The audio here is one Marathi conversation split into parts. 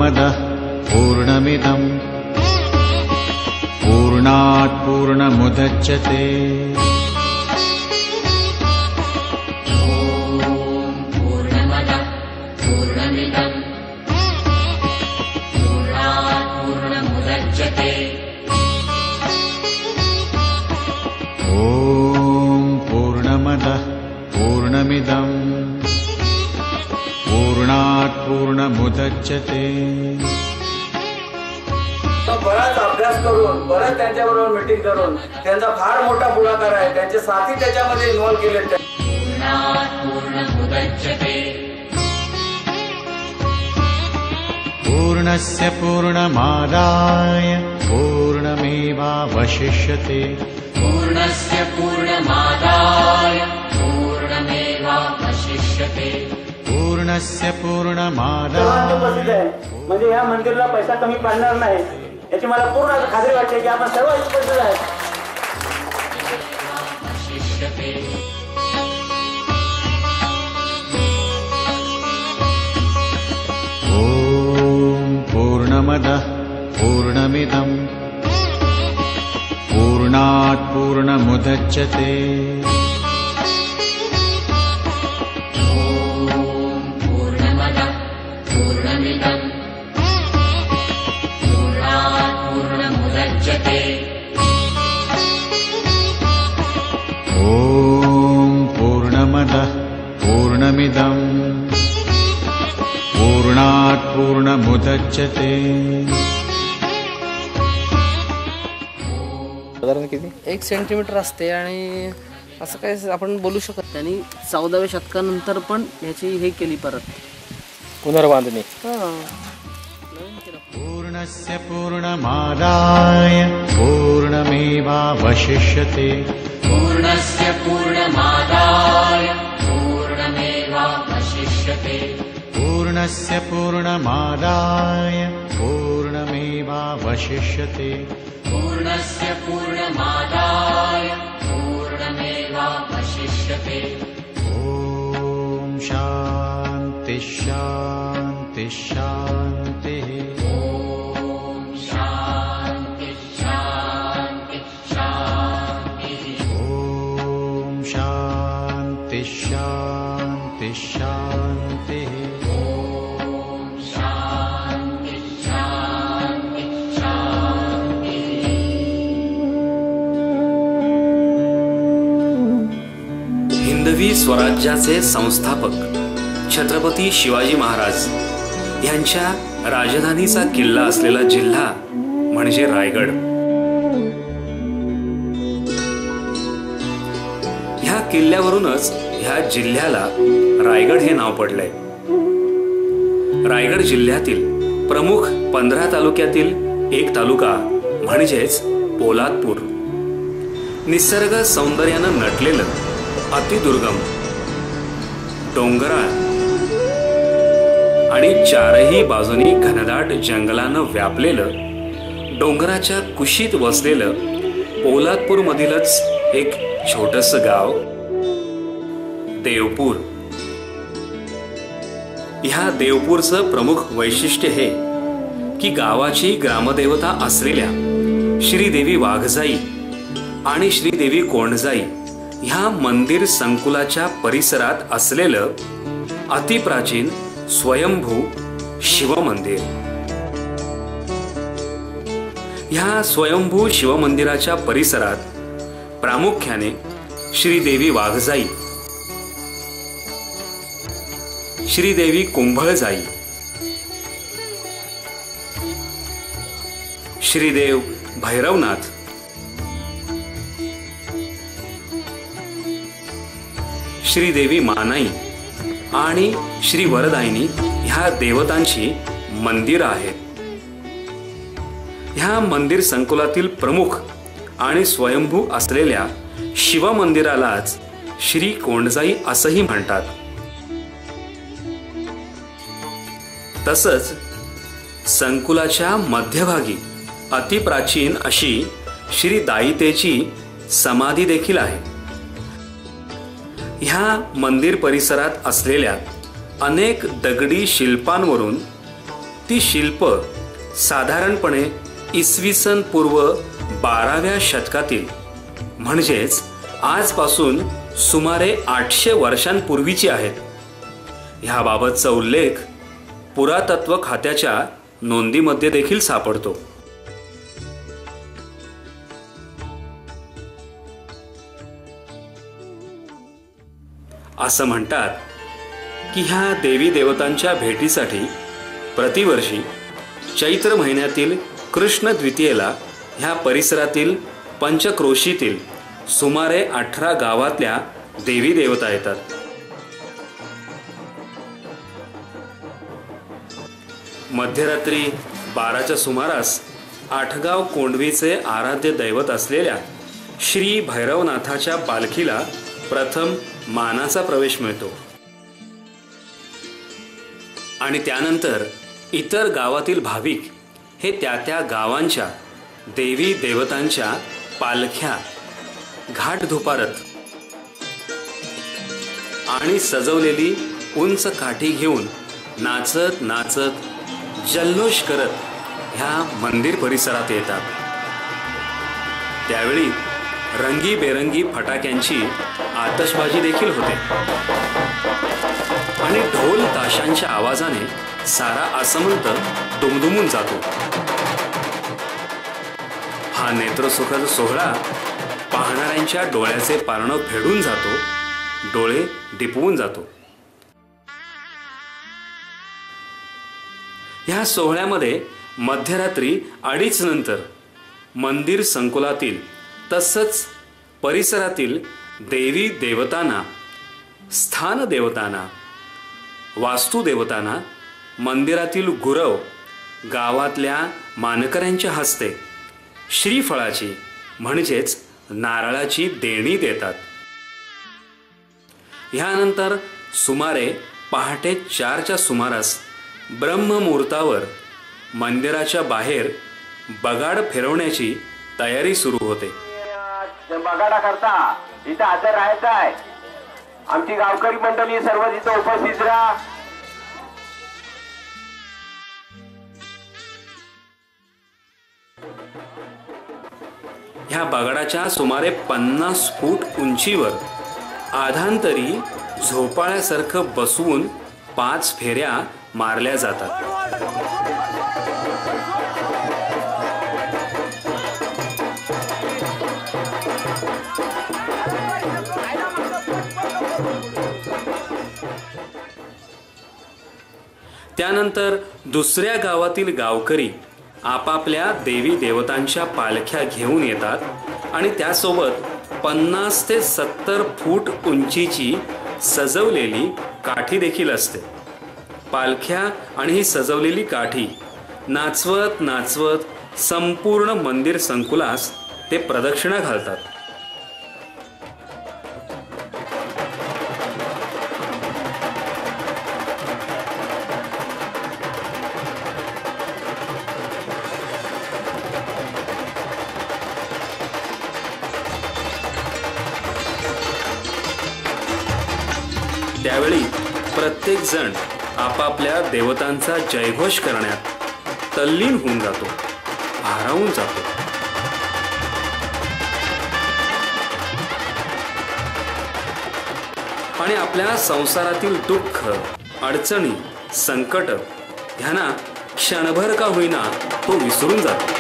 पूर्णमदः पूर्णमिदं पूर्णात् पूर्णमुदच्यते पूर्णमिदं पूर्णात् पूर्णमुदच्यते। बराच अभ्यास करून बराच त्यांच्याबरोबर मीटिंग करून त्यांचा फार मोठा पुढाकार आहे, त्यांचे साथी त्याच्यामध्ये इन्व्हॉल्व केले। पूर्णस्य पूर्णमादाय पूर्णमेवावशिष्यते। पूर्णस्य पूर्णमादाय पूर्णमेवावशिष्यते। पूर्णस्य पूर्णमादाय म्हणजे या मंदिराला पैसा कमी पडणार नाही याची मला पूर्ण खात्री वाटते की आपण सर्व उपस्थित आहे। ओम पूर्णमदः पूर्णमिदं पूर्णात् पूर्णमुदच्यते। ओम पूर्णमदः पूर्णमिदं पूर्णात् पूर्णमुदच्यते। साधारण किती 1 सेंटीमीटर असते आणि असं काय आपण बोलू शकत नाही। 14व्या शतकानंतर पण ह्याची हे केली परत पुनर्बांधणी। पूर्णस्य पूर्णमादाय पूर्णमेवावशिष्यते। पूर्णस्य पूर्णमादाय पूर्णमेवावशिष्यते। पूर्णस्य पूर्णमादाय पूर्णमेवावशिष्यते। पूर्णस्य पूर्णमादाय पूर्णमेवावशिष्यते। ओम शांति शांति शांतिः। ओम शांति शांति शांतिः। ओम शांति शांति शांतिः। ओम शांति शांति शांतिः। हिंदवी स्वराज्याचे संस्थापक छत्रपती शिवाजी महाराज यांच्या राजधानीचा किल्ला असलेला जिल्हा म्हणजे रायगड। ह्या किल्ल्यावरूनच ह्या जिल्ह्याला रायगड हे नाव पडलंय। रायगड जिल्ह्यातील प्रमुख 15 तालुक्यातील एक तालुका म्हणजेच पोलादपूर निसर्ग सौंदर्यानं नटलेलं अतिदुर्गम डोंगराळ आणि चारही बाजूनी घनदाट जंगलानं व्यापलेलं डोंगराच्या कुशीत वसलेलं पोलादपूर मधीलच एक छोटंसं गाव देवपूर। ह्या देवपूरचं प्रमुख वैशिष्ट्य हे की गावाची ग्रामदेवता असलेल्या श्रीदेवी वाघजाई आणि श्रीदेवी कोंडजाई ह्या मंदिर संकुलाच्या परिसरात असलेलं अतिप्राचीन स्वयंभू शिवमंदिर। ह्या स्वयंभू शिवमंदिराच्या परिसरात प्रामुख्याने श्रीदेवी वाघजाई, श्रीदेवी कुंभळजाई, श्रीदेव भैरवनाथ, श्रीदेवी मानाई आणि श्री वरदायिनी ह्या देवतांची मंदिरं आहेत। ह्या मंदिर संकुलातील प्रमुख आणि स्वयंभू असलेल्या शिवमंदिरालाच श्री कोंडजाई असंही म्हणतात। तसंच संकुलाच्या मध्यभागी अतिप्राचीन अशी श्री दायितेची समाधी देखील आहे। ह्या मंदिर परिसरात असलेल्या अनेक दगडी शिल्पांवरून ती शिल्प साधारणपणे इसवी सन पूर्व 12व्या शतकातील म्हणजेच आजपासून सुमारे 800 वर्षांपूर्वीची आहेत. ह्याबाबतचा उल्लेख पुरातत्व खात्याच्या नोंदीमध्ये देखील सापडतो. असं म्हणतात की ह्या देवी देवतांच्या भेटीसाठी प्रतिवर्षी चैत्र महिन्यातील कृष्ण द्वितीयेला ह्या परिसरातील पंचक्रोशीतील सुमारे 18 गावातल्या देवी देवता येतात. मध्यरात्री 12च्या सुमारास आठगाव कोंडवीचे आराध्य दैवत असलेल्या श्री भैरवनाथाच्या पालखीला प्रथम मानाचा प्रवेश मिळतो आणि त्यानंतर इतर गावातील भाविक हे त्या गावांच्या देवी देवतांच्या पालख्या घाटधुपारत आणि सजवलेली उंच काठी घेऊन नाचत नाचत जल्लोष करत ह्या मंदिर परिसरात येतात. त्यावेळी रंगीबेरंगी फटाक्यांची आतषबाजी देखील होते आणि ढोल ताशांच्या आवाजाने सारा आसमंत दुमदुमून जातो. हा नेत्रसुखद सोहळा पाहणाऱ्यांच्या डोळ्याचे पारणं फेडून जातो, डोळे दिपवून जातो. ह्या सोहळ्यामध्ये मध्यरात्री 2:30 नंतर मंदिर संकुलातील तसंच परिसरातील देवी देवतांना, स्थान देवतांना, वास्तुदेवतांना मंदिरातील गुरव गावातल्या मानकऱ्यांच्या हस्ते श्रीफळाची म्हणजेच नारळाची देणी देतात. ह्यानंतर सुमारे पहाटे 4च्या सुमारास ब्रह्ममुहूर्तावर मंदिराच्या बाहेर बगाड फिरवण्याची तयारी सुरू होते. बगाडा करता इथं हजर राहायचं आहे. आमची गावकरी मंडळी सर्व इथं उपस्थित राहा. ह्या बगाडाच्या सुमारे 50 फूट उंचीवर आधांतरी झोपाळ्यासारखं बसवून 5 फेऱ्या मारल्या जातात. त्यानंतर दुसऱ्या गावातील गावकरी आपापल्या देवी देवतांच्या पालख्या घेऊन येतात आणि त्यासोबत 50 ते 70 फूट उंचीची सजवलेली काठी देखील असते. पालख्या आणि ही सजवलेली काठी नाचवत नाचवत संपूर्ण मंदिर संकुलास ते प्रदक्षिणा घालतात. त्यावेळी प्रत्येक जण आपापल्या देवतांचा जयघोष करण्यात तल्लीन होऊन जातो, भारावून जातो. आणि आपल्या संसारातील दुःख, अडचणी, संकट ह्यांना क्षणभर का होईना तो विसरून जातो.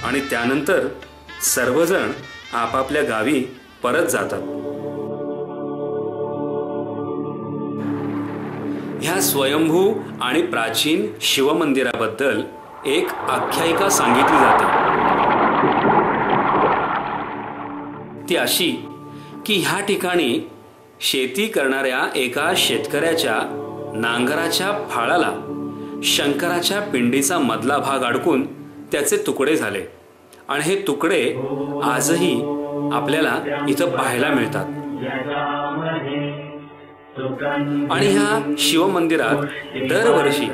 आणि त्यानंतर सर्वजण आपापल्या गावी परत जातात. ह्या स्वयंभू आणि प्राचीन शिवमंदिराबद्दल एक आख्यायिका सांगितली जाते. ती अशी की ह्या ठिकाणी शेती करणाऱ्या एका शेतकऱ्याच्या नांगराच्या फाळाला शंकराच्या पिंडीचा मधला भाग अडकून त्याचे तुकडे झाले आणि हे तुकडे आजही आपल्याला इथं पाहायला मिळतात. आणि ह्या शिवमंदिरात दरवर्षी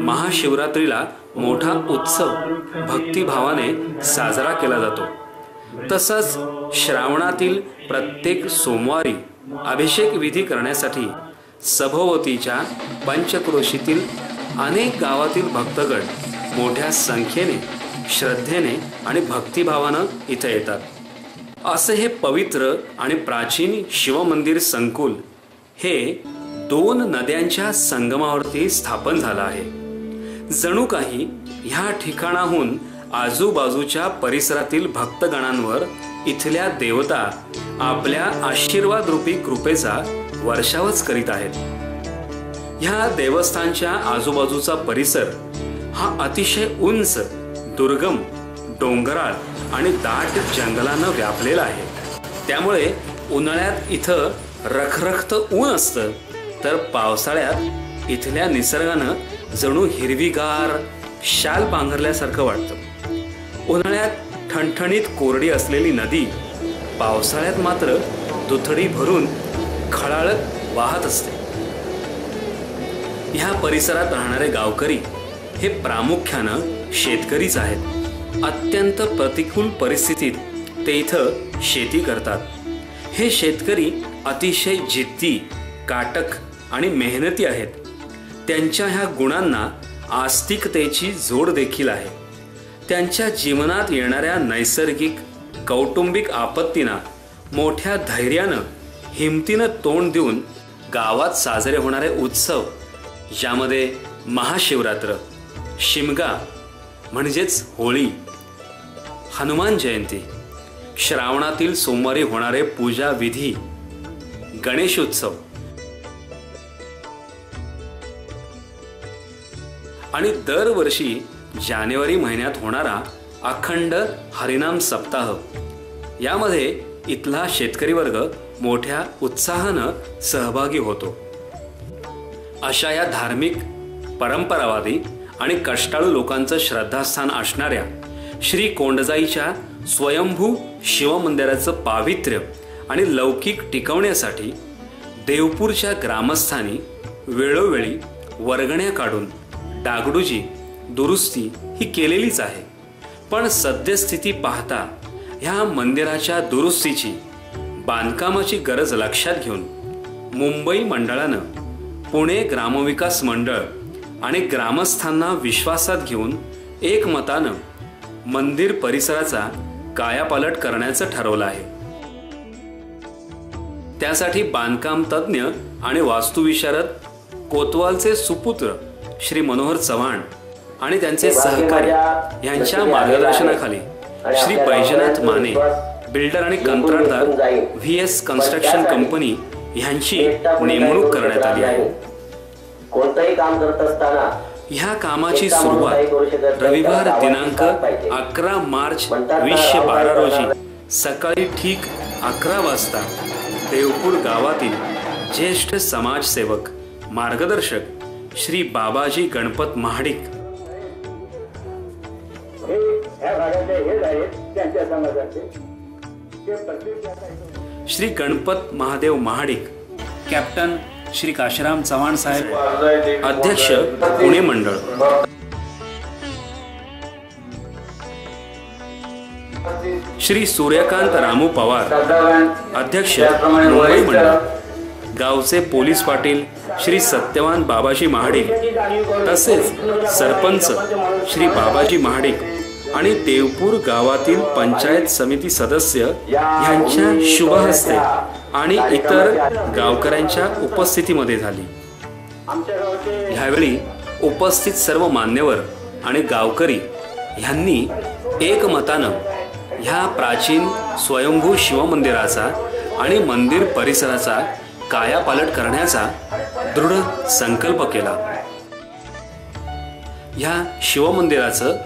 महाशिवरात्रीला मोठा उत्सव भक्तिभावाने साजरा केला जातो. तसंच श्रावणातील प्रत्येक सोमवारी अभिषेक विधी करण्यासाठी सभोवतीच्या पंचक्रोशीतील अनेक गावातील भक्तगण मोठ्या संख्येने श्रद्धेने आणि भक्तिभावानं इथे येतात. असे हे पवित्र आणि प्राचीन शिवमंदिर संकुल हे 2 नद्यांच्या संगमावरती स्थापन झालं आहे. जणू काही ह्या ठिकाणाहून आजूबाजूच्या परिसरातील भक्तगणांवर इथल्या देवता आपल्या आशीर्वाद रूपी कृपेचा वर्षावच करीत आहेत. ह्या देवस्थानच्या आजूबाजूचा परिसर हा अतिशय उंच, दुर्गम, डोंगराळ आणि दाट जंगलानं व्यापलेला आहे. त्यामुळे उन्हाळ्यात इथं रखरखत ऊन असतं, तर पावसाळ्यात इथल्या निसर्गानं जणू हिरवीगार शाल पांघरल्यासारखं वाटतं. उन्हाळ्यात ठणठणीत कोरडी असलेली नदी पावसाळ्यात मात्र दुथडी भरून खळाळत वाहत असते. ह्या परिसरात राहणारे गावकरी हे प्रामुख्यानं शेतकरीच आहेत. अत्यंत प्रतिकूल परिस्थितीत ते इथं शेती करतात. हे शेतकरी अतिशय जिद्दी, काटक आणि मेहनती आहेत. त्यांच्या ह्या गुणांना आस्तिकतेची जोड देखील आहे. त्यांच्या जीवनात येणाऱ्या नैसर्गिक, कौटुंबिक आपत्तींना मोठ्या धैर्यानं, हिमतीनं तोंड देऊन गावात साजरे होणारे उत्सव, ज्यामध्ये महाशिवरात्र, शिमगा म्हणजेच होळी, हनुमान जयंती, श्रावणातील सोमवारी होणारे पूजा विधी, गणेशोत्सव आणि दरवर्षी जानेवारी महिन्यात होणारा अखंड हरिनाम सप्ताह, यामध्ये इथला शेतकरी वर्ग मोठ्या उत्साहानं सहभागी होतो. अशा या धार्मिक, परंपरावादी आणि कष्टाळू लोकांचं श्रद्धास्थान असणाऱ्या श्री कोंडजाईच्या स्वयंभू शिवमंदिराचं पावित्र्य आणि लौकिक टिकवण्यासाठी देवपूरच्या ग्रामस्थांनी वेळोवेळी वर्गण्या काढून डागडुजी, दुरुस्ती ही केलेलीच आहे. पण सद्यस्थिती पाहता ह्या मंदिराच्या दुरुस्तीची, बांधकामाची गरज लक्षात घेऊन मुंबई मंडळानं पुणे ग्रामविकास मंडळ आणि ग्रामस्थांना विश्वासात घेऊन एकमतानं मंदिर परिसराचा कायापालट करण्याचं ठरवलं आहे. त्यासाठी बांधकाम तज्ज्ञ आणि वास्तुविशारद कोतवालचे सुपुत्र श्री मनोहर चव्हाण आणि त्यांचे सहकारी यांच्या मार्गदर्शनाखाली श्री बैजनाथ माने, बिल्डर आणि कंत्राटदार VS कन्स्ट्रक्शन कंपनी यांची नेमणूक करण्यात आली आहे. कोणतंही काम करत असताना ह्या कामाची सुरुवात रविवार दिनांक 11 मार्च 2012 रोजी सकाळी ठीक 11 वाजता देवपूर गावातील ज्येष्ठ समाजसेवक, मार्गदर्शक श्री बाबाजी गणपत महाडिक श्री गणपत महादेव महाडिक, कॅप्टन श्री काशीराम चव्हाण साहेब, अध्यक्ष पुणे मंडळ, श्री सूर्यकांत रामू पवार, अध्यक्ष मुंबई मंडळ, गावचे पोलीस पाटील श्री सत्यवान बाबाजी महाडिक, तसेच सरपंच श्री बाबाजी महाडिक आणि देवपूर गावातील पंचायत समिती सदस्य यांच्या शुभ हस्ते आणि इतर गावकऱ्यांच्या उपस्थितीमध्ये झाली. ह्यावेळी उपस्थित सर्व मान्यवर आणि गावकरी यांनी एकमतानं ह्या प्राचीन स्वयंभू शिवमंदिराचा आणि मंदिर परिसराचा कायापालट करण्याचा दृढ संकल्प केला. ह्या शिवमंदिराचं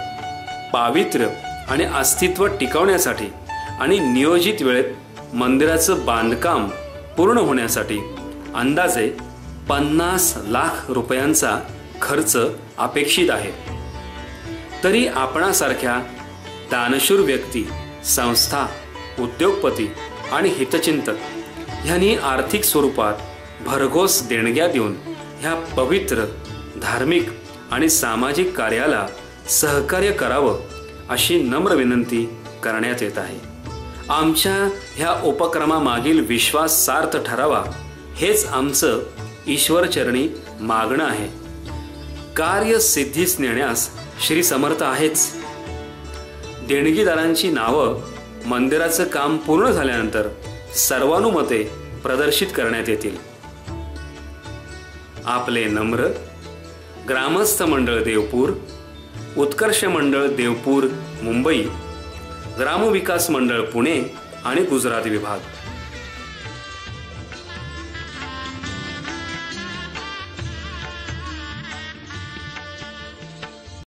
पावित्र्य आणि अस्तित्व टिकवण्यासाठी आणि नियोजित वेळेत मंदिराचं बांधकाम पूर्ण होण्यासाठी अंदाजे 50 लाख रुपयांचा खर्च अपेक्षित आहे. तरी आपणासारख्या दानशूर व्यक्ती, संस्था, उद्योगपती आणि हितचिंतक यांनी आर्थिक स्वरूपात भरघोस देणग्या देऊन ह्या पवित्र धार्मिक आणि सामाजिक कार्याला सहकार्य करावं अशी नम्र विनंती करण्यात येत आहे. आमच्या ह्या उपक्रमामागील विश्वास सार्थ ठरावा हेच आमचं ईश्वरचरणी मागणं आहे. कार्य सिद्धीस नेण्यास श्री समर्थ आहेच. देणगीदारांची नावं मंदिराचं काम पूर्ण झाल्यानंतर सर्वानुमते प्रदर्शित करण्यात येतील. आपले नम्र ग्रामस्थ मंडळ देवपूर, उत्कर्ष मंडळ देवपूर मुंबई, ग्रामविकास मंडळ पुणे आणि गुजरात विभाग.